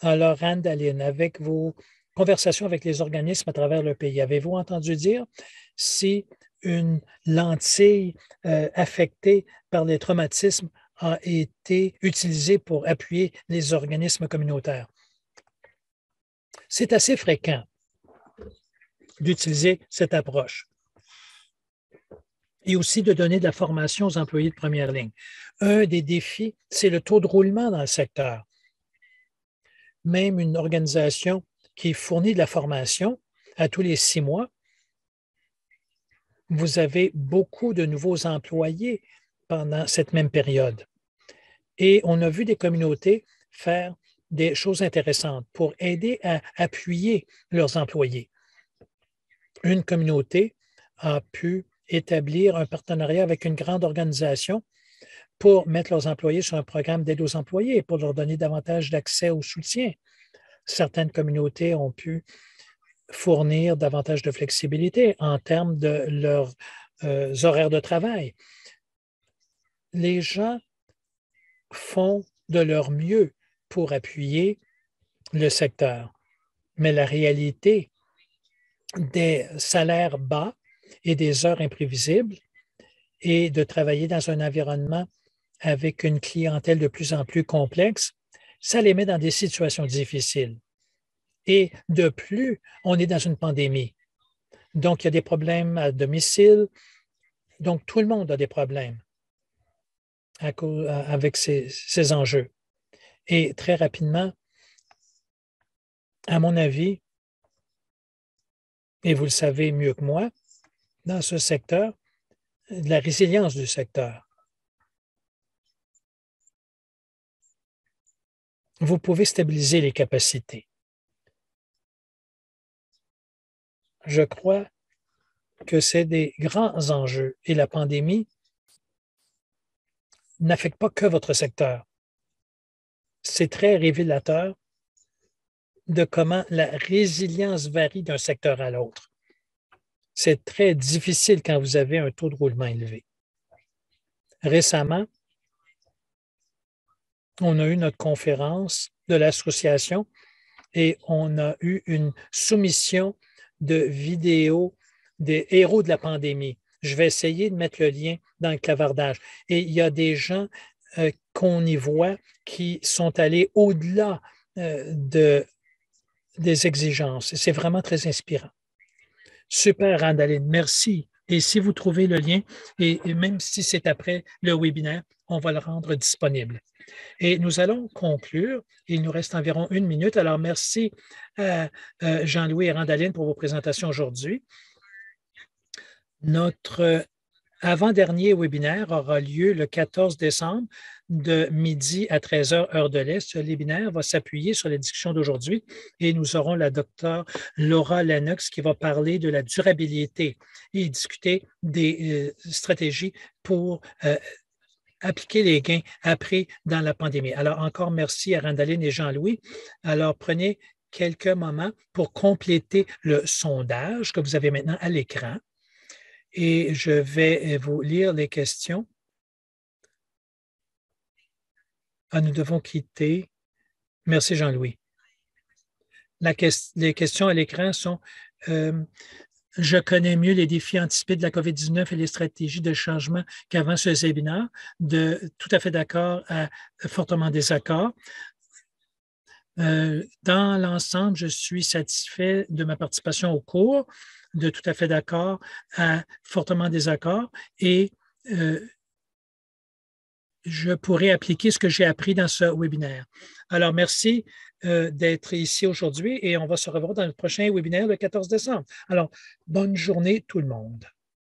Alors, Anne Daline, avec vos conversations avec les organismes à travers le pays, avez-vous entendu dire si une lentille affectée par les traumatismes a été utilisée pour appuyer les organismes communautaires? C'est assez fréquent d'utiliser cette approche et aussi de donner de la formation aux employés de première ligne. Un des défis, c'est le taux de roulement dans le secteur. Même une organisation qui fournit de la formation à tous les 6 mois, vous avez beaucoup de nouveaux employés pendant cette même période. Et on a vu des communautés faire des choses intéressantes pour aider à appuyer leurs employés. Une communauté a pu établir un partenariat avec une grande organisation pour mettre leurs employés sur un programme d'aide aux employés, pour leur donner davantage d'accès au soutien. Certaines communautés ont pu fournir davantage de flexibilité en termes de leurs horaires de travail. Les gens font de leur mieux pour appuyer le secteur, mais la réalité des salaires bas et des heures imprévisibles et de travailler dans un environnement avec une clientèle de plus en plus complexe, ça les met dans des situations difficiles. Et de plus, on est dans une pandémie. Donc, il y a des problèmes à domicile. Donc, tout le monde a des problèmes avec ces enjeux. Et très rapidement, à mon avis, et vous le savez mieux que moi, dans ce secteur, la résilience du secteur. Vous pouvez stabiliser les capacités. Je crois que c'est des grands enjeux et la pandémie n'affecte pas que votre secteur. C'est très révélateur de comment la résilience varie d'un secteur à l'autre. C'est très difficile quand vous avez un taux de roulement élevé. Récemment, on a eu notre conférence de l'association et on a eu une soumission de vidéos des héros de la pandémie. Je vais essayer de mettre le lien dans le clavardage. Et il y a des gens qu'on y voit qui sont allés au-delà des exigences. C'est vraiment très inspirant. Super, Randaline, merci. Et si vous trouvez le lien, et même si c'est après le webinaire, on va le rendre disponible. Et nous allons conclure. Il nous reste environ 1 minute. Alors, merci à Jean-Louis et Randaline pour vos présentations aujourd'hui. Notre avant-dernier webinaire aura lieu le 14 décembre de midi à 13 heures, heure de l'Est. Ce webinaire va s'appuyer sur la discussion d'aujourd'hui et nous aurons la docteure Laura Lennox qui va parler de la durabilité et discuter des stratégies pour appliquer les gains appris dans la pandémie. Alors, encore merci à Randaline et Jean-Louis. Alors, prenez quelques moments pour compléter le sondage que vous avez maintenant à l'écran. Et je vais vous lire les questions. Nous devons quitter. Merci, Jean-Louis. Les questions à l'écran sont je connais mieux les défis anticipés de la COVID-19 et les stratégies de changement qu'avant ce webinaire. Tout à fait d'accord à fortement désaccord. Dans l'ensemble, je suis satisfait de ma participation au cours, de tout à fait d'accord à fortement désaccord et je pourrais appliquer ce que j'ai appris dans ce webinaire. Alors, merci d'être ici aujourd'hui et on va se revoir dans le prochain webinaire le 14 décembre. Alors, bonne journée tout le monde.